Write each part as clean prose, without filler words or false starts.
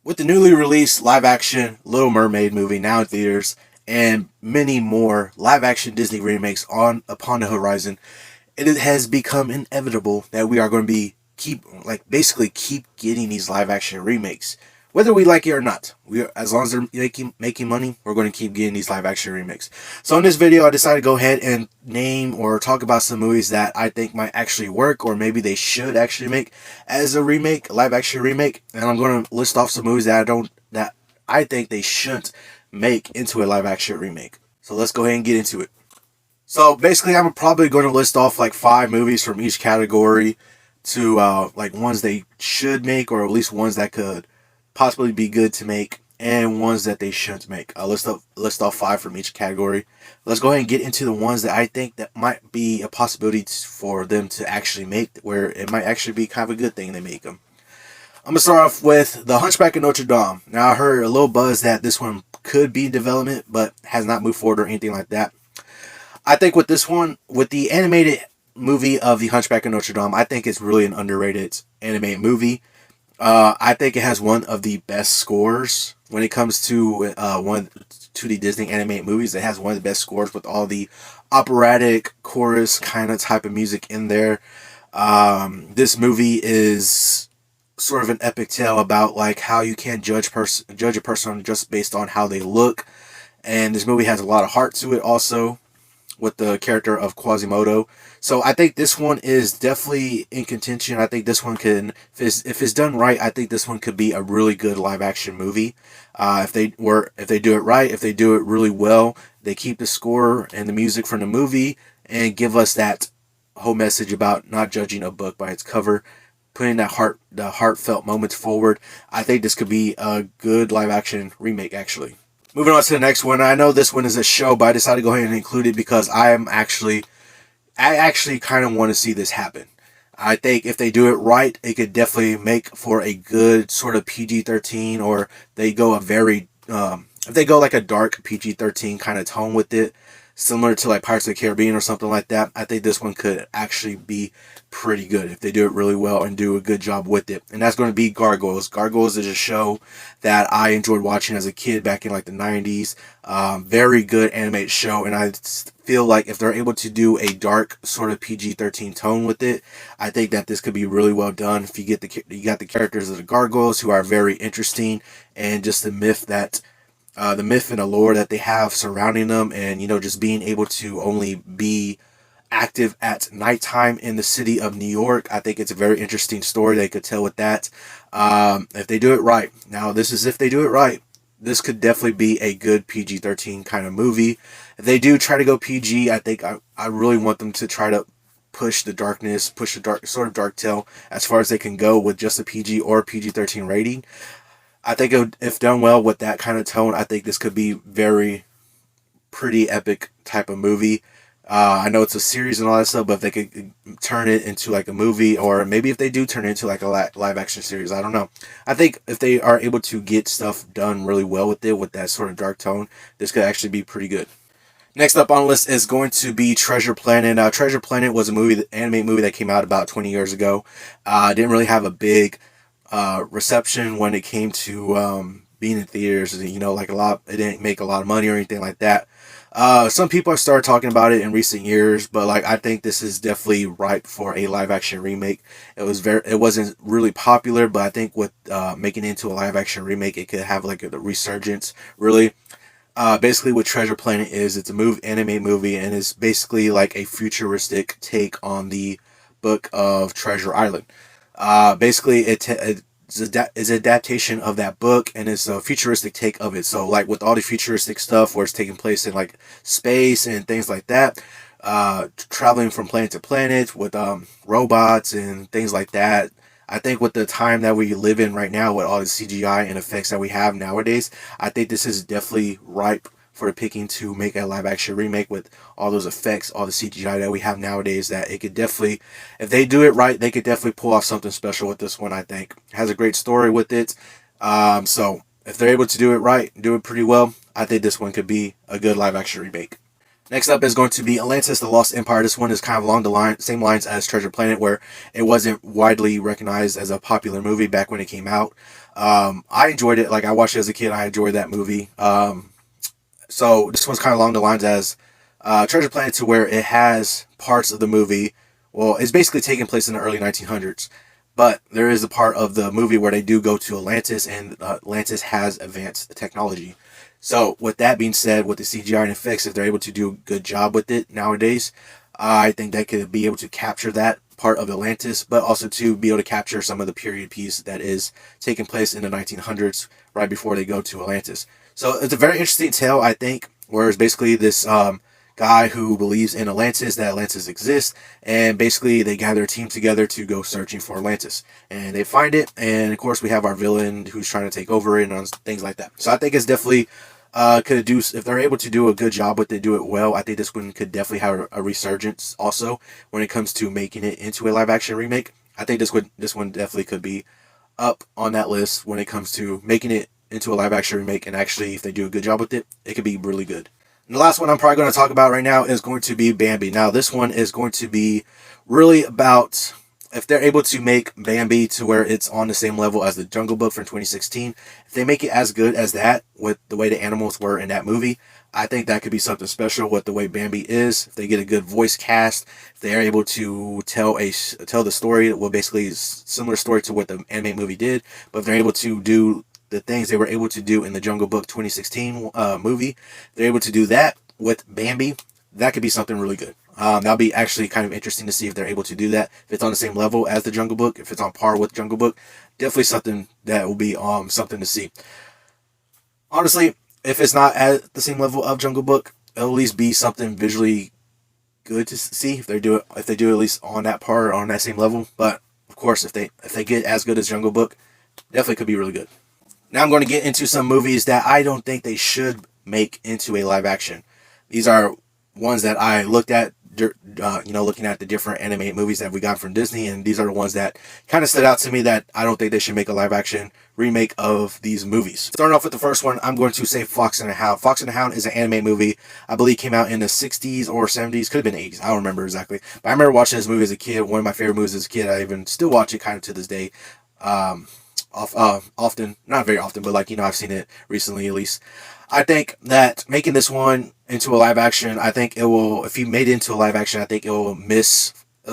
With the newly released live action Little Mermaid movie now in theaters and many more live action Disney remakes on upon the horizon, it has become inevitable that we are going to be keep getting these live action remakes. Whether we like it or not, as long as they're making money, we're going to keep getting these live action remakes. So in this video, I decided to go ahead and name or talk about some movies that I think might actually work, or maybe they should actually make as a remake, live action remake. And I'm going to list off some movies that I think they shouldn't make into a live action remake. So let's go ahead and get into it. So basically, I'm probably going to list off like 5 movies from each category to like ones they should make, or at least ones that could possibly be good to make, and ones that they shouldn't make. I'll list off 5 from each category. Let's go ahead and get into the ones that I think that might be a possibility for them to actually make, where it might actually be kind of a good thing they make them. I'm gonna start off with The Hunchback of Notre Dame. Now I heard a little buzz that this one could be in development, but has not moved forward or anything like that. I think with this one, with the animated movie of The Hunchback of Notre Dame, I think it's really an underrated animated movie. I think it has one of the best scores when it comes to the Disney animated movies. It has one of the best scores with all the operatic chorus kind of type of music in there. This movie is sort of an epic tale about like how you can't judge a person just based on how they look, and this movie has a lot of heart to it also with the character of Quasimodo. So I think this one is definitely in contention. I think this one can, if it's done right, I think this one could be a really good live action movie. If they do it right, if they do it really well, they keep the score and the music from the movie and give us that whole message about not judging a book by its cover, putting the heartfelt moments forward. I think this could be a good live action remake actually. Moving on to the next one. I know this one is a show, but I decided to go ahead and include it because I actually kind of want to see this happen. I think if they do it right, it could definitely make for a good sort of PG-13, or they go if they go like a dark PG-13 kind of tone with it, similar to like Pirates of the Caribbean or something like that. I think this one could actually be pretty good if they do it really well and do a good job with it. And that's going to be Gargoyles. Gargoyles is a show that I enjoyed watching as a kid back in like the 90s. Very good animated show, and I feel like if they're able to do a dark sort of PG-13 tone with it, I think that this could be really well done. If you got the characters of the gargoyles who are very interesting, and just the myth and the lore that they have surrounding them, and just being able to only be active at nighttime in the city of New York. I think it's a very interesting story they could tell with that. If they do it right. Now, this is if they do it right. This could definitely be a good PG-13 kind of movie. If they do try to go PG, I think I really want them to try to push the darkness, push the dark tale as far as they can go with just a PG or PG-13 rating. I think if done well with that kind of tone, I think this could be very pretty epic type of movie. I know it's a series and all that stuff, but if they could turn it into like a movie, or maybe if they do turn it into like a live action series, I don't know. I think if they are able to get stuff done really well with it, with that sort of dark tone, this could actually be pretty good. Next up on the list is going to be Treasure Planet. Treasure Planet was a animated movie that came out about 20 years ago. Didn't really have a big reception when it came to being in theaters. Like it didn't make a lot of money or anything like that. Some people have started talking about it in recent years, but like I think this is definitely ripe for a live action remake. It wasn't really popular, but I think with making it into a live action remake, it could have like a resurgence. Really, basically, what Treasure Planet is, it's a anime movie, and it's basically like a futuristic take on the book of Treasure Island. Basically, it's an adaptation of that book, and it's a futuristic take of it. So, like with all the futuristic stuff where it's taking place in like space and things like that, traveling from planet to planet with robots and things like that. I think with the time that we live in right now, with all the CGI and effects that we have nowadays, I think this is definitely ripe for the picking to make a live action remake with all those effects, all the CGI that we have nowadays. That it could definitely, if they do it right, they could definitely pull off something special with this one. I think it has a great story with it. So if they're able to do it right, do it pretty well, I think this one could be a good live action remake. Next up is going to be Atlantis: The Lost Empire. This one is kind of along the same lines as Treasure Planet, where it wasn't widely recognized as a popular movie back when it came out. I enjoyed it. Like I watched it as a kid. I enjoyed that movie. So this one's kind of along the lines as Treasure Planet, to where it has parts of the movie. Well, it's basically taking place in the early 1900s, but there is a part of the movie where they do go to Atlantis, and Atlantis has advanced technology. So, with that being said, with the CGI and effects, if they're able to do a good job with it nowadays, I think they could be able to capture that part of Atlantis, but also to be able to capture some of the period piece that is taking place in the 1900s, right before they go to Atlantis. So it's a very interesting tale, I think, where it's basically this guy who believes in Atlantis, that Atlantis exists, and basically they gather a team together to go searching for Atlantis. And they find it, and of course we have our villain who's trying to take over it and things like that. So I think it's definitely could do, if they're able to do a good job with it, do it well. I think this one could definitely have a resurgence also when it comes to making it into a live action remake. I think this one definitely could be up on that list when it comes to making it into a live action remake, and actually if they do a good job with it, it could be really good. And the last one I'm probably going to talk about right now is going to be Bambi. Now this one is going to be really about if they're able to make Bambi to where it's on the same level as the Jungle Book from 2016, if they make it as good as that with the way the animals were in that movie, I think that could be something special with the way Bambi is. If they get a good voice cast, if they are able to tell the story, well, basically similar story to what the anime movie did, but if they're able to do the things they were able to do in the Jungle Book 2016 movie, they're able to do that with Bambi. That could be something really good. That'll be actually kind of interesting to see if they're able to do that. If it's on the same level as the Jungle Book, if it's on par with Jungle Book, definitely something that will be something to see. Honestly, if it's not at the same level of Jungle Book, it'll at least be something visually good to see if they do at least on that par, on that same level. But of course, if they get as good as Jungle Book, definitely could be really good. Now I'm going to get into some movies that I don't think they should make into a live action. These are ones that I looked at, looking at the different animated movies that we got from Disney, and these are the ones that kind of stood out to me that I don't think they should make a live action remake of these movies. Starting off with the first one, I'm going to say Fox and the Hound. Fox and the Hound is an anime movie. I believe came out in the 60s or 70s, could have been 80s. I don't remember exactly. But I remember watching this movie as a kid. One of my favorite movies as a kid. I even still watch it kind of to this day. Often, not very often, but I've seen it recently at least. I think that making this one into a live action, I think it will. If you made it into a live action, I think it'll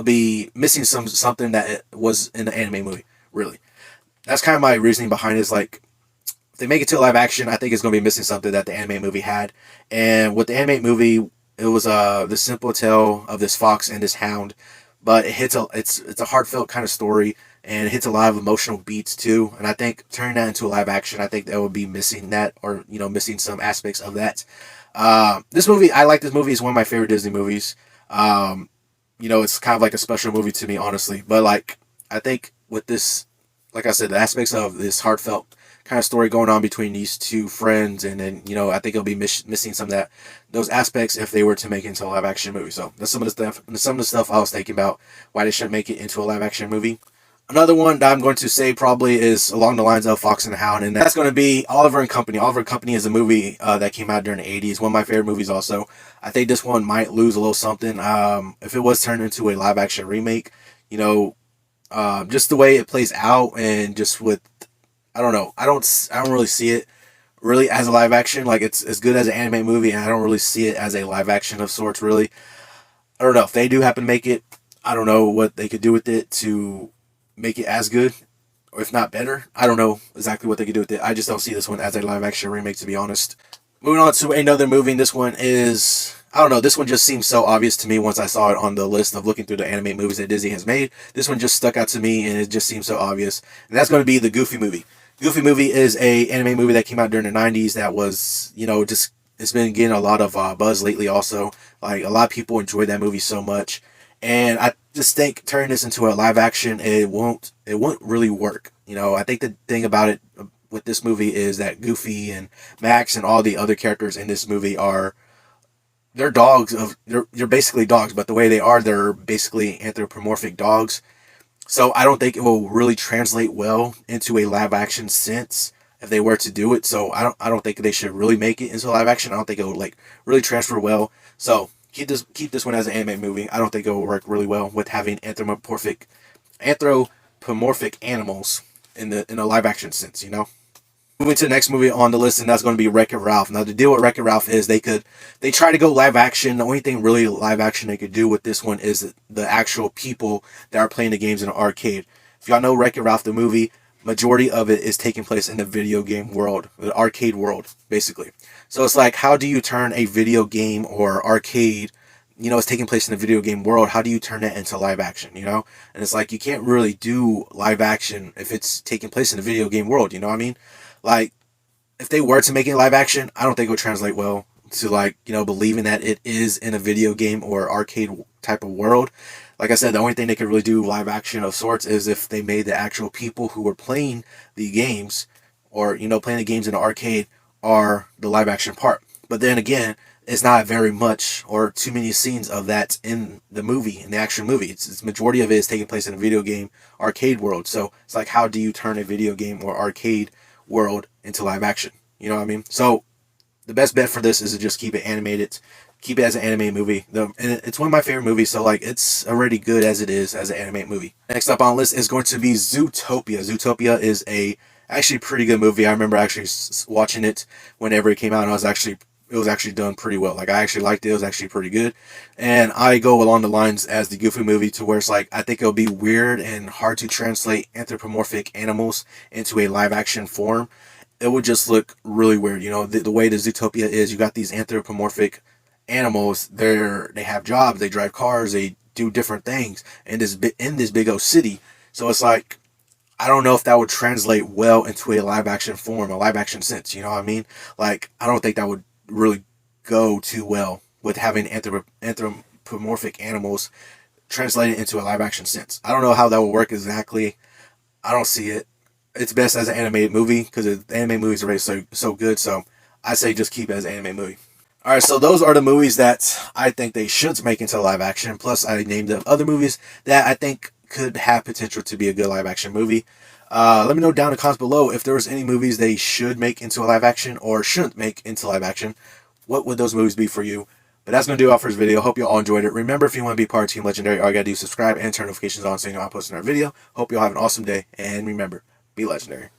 be missing something that it was in the anime movie. Really, that's kind of my reasoning behind it. Is like if they make it to a live action, I think it's going to be missing something that the anime movie had. And with the anime movie, it was the simple tale of this fox and this hound, but it's a heartfelt kind of story, and it hits a lot of emotional beats too. And I think turning that into a live action, I think that would be missing that, or missing some aspects of that. This movie, I like this movie. It's one of my favorite Disney movies. It's kind of like a special movie to me, honestly. But I think with this, like I said, the aspects of this heartfelt kind of story going on between these two friends, and then I think it'll be missing some of those aspects if they were to make it into a live action movie. So that's some of the stuff I was thinking about why they shouldn't make it into a live action movie. Another one that I'm going to say probably is along the lines of Fox and the Hound, and that's going to be Oliver and Company. Oliver and Company is a movie that came out during the 80s, one of my favorite movies also. I think this one might lose a little something if it was turned into a live action remake. Just the way it plays out, and just with, I don't know, I don't really see it really as a live action. Like, it's as good as an anime movie, and I don't really see it as a live action of sorts, really. I don't know if they do happen to make it. I don't know what they could do with it to make it as good, or if not better. I don't know exactly what they could do with it. I just don't see this one as a live action remake, to be honest. Moving on to another movie, and this one is, I don't know, this one just seems so obvious to me once I saw it on the list of looking through the anime movies that Disney has made. This one just stuck out to me, and it just seems so obvious. And that's going to be the Goofy movie. Goofy movie is a anime movie that came out during the 90s that was, just, it's been getting a lot of buzz lately also. Like, a lot of people enjoyed that movie so much. And I just think turning this into a live action, it won't really work. I think the thing about it with this movie is that Goofy and Max and all the other characters in this movie they're they're basically dogs, but the way they're basically anthropomorphic dogs. So I don't think it will really translate well into a live action sense if they were to do it. So I don't think they should really make it into live action. I don't think it would really transfer well. So keep this one as an anime movie. I don't think it will work really well with having anthropomorphic animals. in a live action sense, you know. Moving to the next movie on the list, and that's going to be Wreck-It Ralph. Now, the deal with Wreck-It Ralph is they try to go live action. The only thing really live action they could do with this one is the actual people that are playing the games in an arcade. If y'all know Wreck-It Ralph, the movie, majority of it is taking place in the video game world, the arcade world, basically. So it's like, how do you turn a video game or arcade, you know, it's taking place in the video game world, how do you turn that into live action, you know? And it's like, you can't really do live action if it's taking place in the video game world, you know what I mean? Like, if they were to make it live action, I don't think it would translate well to, like, you know, believing that it is in a video game or arcade type of world. Like I said, the only thing they could really do live action of sorts is if they made the actual people who were playing the games, or, you know, playing the games in the arcade, are the live action part. But then again, it's not very much or too many scenes of that in the movie, in the action movie. It's majority of it is taking place in a video game arcade world. So it's like, how do you turn a video game or arcade world into live action? You know what I mean? So the best bet for this is to just keep it animated, keep it as an anime movie. And it's one of my favorite movies, so like, it's already good as it is as an anime movie. Next up on the list is going to be Zootopia. Zootopia is a actually pretty good movie. I remember actually watching it whenever it came out, and it was actually done pretty well. Like, I actually liked it. It was actually pretty good. And I go along the lines as the Goofy movie, to where it's like, I think it'll be weird and hard to translate anthropomorphic animals into a live action form. It would just look really weird. You know, the way the Zootopia is, you got these anthropomorphic animals. They have jobs, they drive cars, they do different things in this big old city. So it's like, I don't know if that would translate well into a live action form, a live action sense. You know what I mean? Like, I don't think that would really go too well with having anthropomorphic animals translated into a live action sense. I don't know how that will work exactly. I don't see it. It's best as an animated movie, because the anime movies are already so good. So I say just keep it as an anime movie. All right, so those are the movies that I think they should make into live action. Plus, I named the other movies that I think could have potential to be a good live action movie. Let me know down in the comments below if there was any movies they should make into a live action or shouldn't make into live action. What would those movies be for you? But that's going to do it all for this video. Hope you all enjoyed it. Remember, if you want to be part of Team Legendary, all you got to do is subscribe and turn notifications on so you know I'm posting our video. Hope you all have an awesome day. And remember, be legendary.